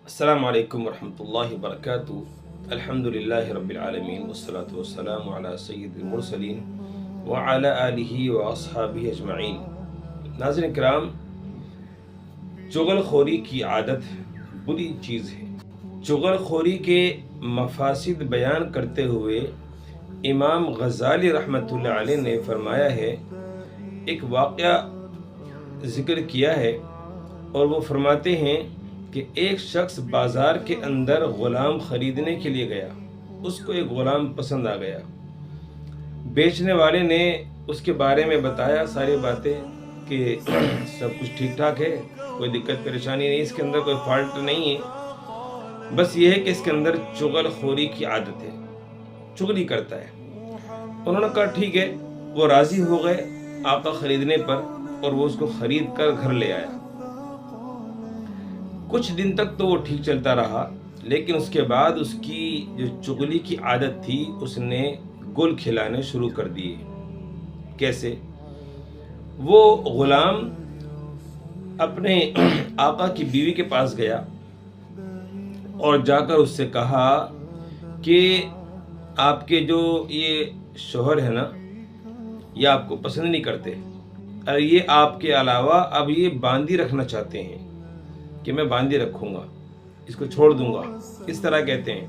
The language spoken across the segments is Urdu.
السلام علیکم ورحمۃ اللہ وبرکاتہ۔ الحمد للہ رب العالمین والصلاة والسلام علی سید المرسلین وعلی آلہ واصحابہ اجمعین۔ ناظرین کرام، چغل خوری کی عادت بری چیز ہے۔ چغل خوری کے مفاسد بیان کرتے ہوئے امام غزالی رحمۃ اللہ علیہ نے فرمایا ہے، ایک واقعہ ذکر کیا ہے اور وہ فرماتے ہیں کہ ایک شخص بازار کے اندر غلام خریدنے کے لیے گیا۔ اس کو ایک غلام پسند آ گیا۔ بیچنے والے نے اس کے بارے میں بتایا ساری باتیں کہ سب کچھ ٹھیک ٹھاک ہے، کوئی دقت پریشانی نہیں، اس کے اندر کوئی فالٹ نہیں ہے، بس یہ ہے کہ اس کے اندر چغل خوری کی عادت ہے، چغلی کرتا ہے۔ انہوں نے کہا ٹھیک ہے، وہ راضی ہو گئے آقا خریدنے پر اور وہ اس کو خرید کر گھر لے آیا۔ کچھ دن تک تو وہ ٹھیک چلتا رہا، لیکن اس کے بعد اس کی جو چغلی کی عادت تھی اس نے گل کھلانے شروع کر دیے۔ کیسے؟ وہ غلام اپنے آقا کی بیوی کے پاس گیا اور جا کر اس سے کہا کہ آپ کے جو یہ شوہر ہے نا، یہ آپ کو پسند نہیں کرتے، اور یہ آپ کے علاوہ اب یہ باندھی رکھنا چاہتے ہیں کہ میں باندھی رکھوں گا، اس کو چھوڑ دوں گا، اس طرح کہتے ہیں۔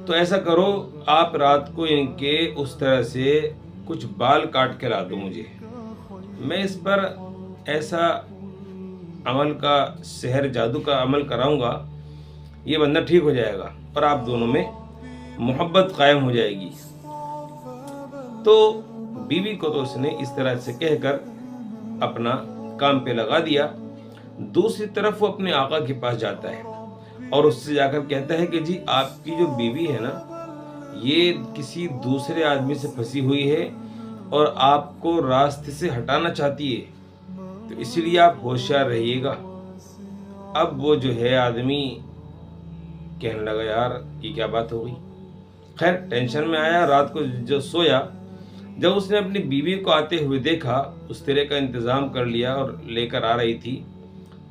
تو ایسا کرو، آپ رات کو ان کے اس طرح سے کچھ بال کاٹ کے لا دو مجھے، میں اس پر ایسا عمل کا سحر جادو کا عمل کراؤں گا، یہ بندہ ٹھیک ہو جائے گا اور آپ دونوں میں محبت قائم ہو جائے گی۔ تو بیوی کو تو اس نے اس طرح سے کہہ کر اپنا کام پہ لگا دیا۔ دوسری طرف وہ اپنے آقا کے پاس جاتا ہے اور اس سے جا کر کہتا ہے کہ جی آپ کی جو بیوی ہے نا، یہ کسی دوسرے آدمی سے پھنسی ہوئی ہے اور آپ کو راستے سے ہٹانا چاہتی ہے، تو اسی لیے آپ ہوشیار رہیے گا۔ اب وہ جو ہے آدمی کہنے لگا یار یہ کیا بات ہو گئی، خیر ٹینشن میں آیا، رات کو جو سویا، جب اس نے اپنی بیوی کو آتے ہوئے دیکھا، اس طرح کا انتظام کر لیا اور لے کر آ رہی تھی،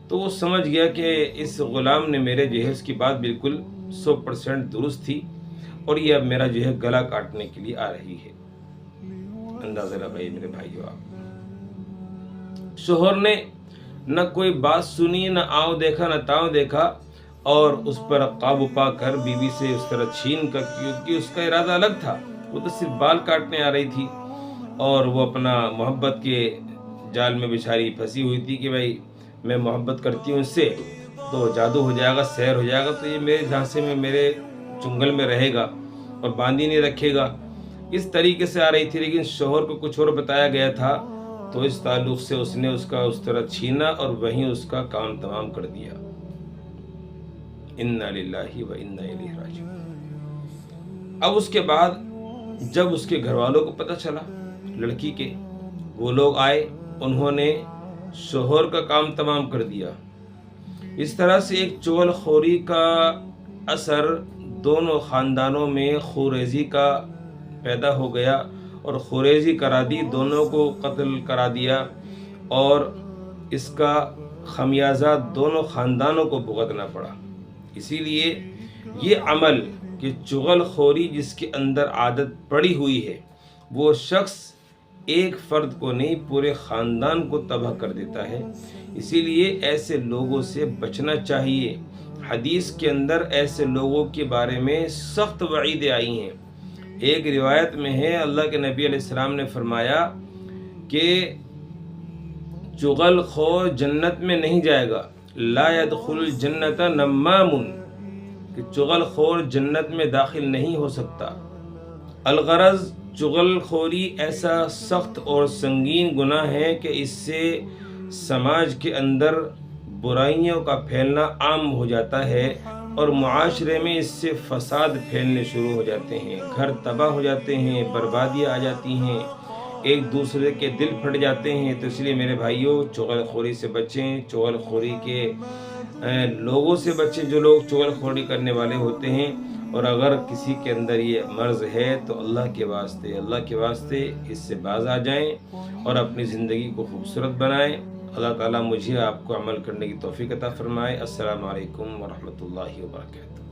تو وہ سمجھ گیا کہ اس غلام نے میرے جو ہے اس کی بات بالکل 100% درست تھی اور یہ اب میرا جو ہے گلا کاٹنے کے لیے آ رہی ہے۔ اندازہ لگائیے میرے بھائیو، آپ شوہر نے نہ کوئی بات سنی، نہ آؤ دیکھا نہ تاؤ دیکھا، اور اس پر قابو پا کر بیوی سے اس طرح چھین کر، کیونکہ اس کا ارادہ الگ تھا، وہ تو صرف بال کاٹنے آ رہی تھی اور وہ اپنا محبت کے جال میں بیچاری پھنسی ہوئی تھی کہ بھائی میں محبت کرتی ہوں اس سے، تو جادو ہو جائے گا، سحر ہو جائے گا، تو یہ میرے جھانسے میں میرے چنگل میں رہے گا اور باندھی نہیں رکھے گا، اس طریقے سے آ رہی تھی۔ لیکن شوہر کو کچھ اور بتایا گیا تھا، تو اس تعلق سے اس نے اس کا اس طرح چھینا اور وہیں اس کا کام تمام کر دیا۔ انا للہ و انا الیہ راجعون۔ اب اس کے بعد جب اس کے گھر والوں کو پتہ چلا لڑکی کے، وہ لوگ آئے، انہوں نے شوہر کا کام تمام کر دیا۔ اس طرح سے ایک چغل خوری کا اثر دونوں خاندانوں میں خوریزی کا پیدا ہو گیا اور خوریزی کرا دی، دونوں کو قتل کرا دیا، اور اس کا خمیازہ دونوں خاندانوں کو بھگتنا پڑا۔ اسی لیے یہ عمل کہ چغل خوری جس کے اندر عادت پڑی ہوئی ہے، وہ شخص ایک فرد کو نہیں پورے خاندان کو تباہ کر دیتا ہے۔ اسی لیے ایسے لوگوں سے بچنا چاہیے۔ حدیث کے اندر ایسے لوگوں کے بارے میں سخت وعیدیں آئی ہیں۔ ایک روایت میں ہے، اللہ کے نبی علیہ السلام نے فرمایا کہ چغل خور جنت میں نہیں جائے گا، لا يدخل الجنت نمام، کہ چغل خور جنت میں داخل نہیں ہو سکتا۔ الغرض چغل خوری ایسا سخت اور سنگین گناہ ہے کہ اس سے سماج کے اندر برائیوں کا پھیلنا عام ہو جاتا ہے اور معاشرے میں اس سے فساد پھیلنے شروع ہو جاتے ہیں، گھر تباہ ہو جاتے ہیں، بربادیاں آ جاتی ہیں، ایک دوسرے کے دل پھٹ جاتے ہیں۔ تو اس لیے میرے بھائیوں، چغل خوری سے بچیں، چغل خوری کے لوگوں سے بچیں جو لوگ چغل خوری کرنے والے ہوتے ہیں، اور اگر کسی کے اندر یہ مرض ہے تو اللہ کے واسطے اس سے باز آ جائیں اور اپنی زندگی کو خوبصورت بنائیں۔ اللہ تعالیٰ مجھے آپ کو عمل کرنے کی توفیق عطا فرمائے۔ السلام علیکم ورحمۃ اللہ وبرکاتہ۔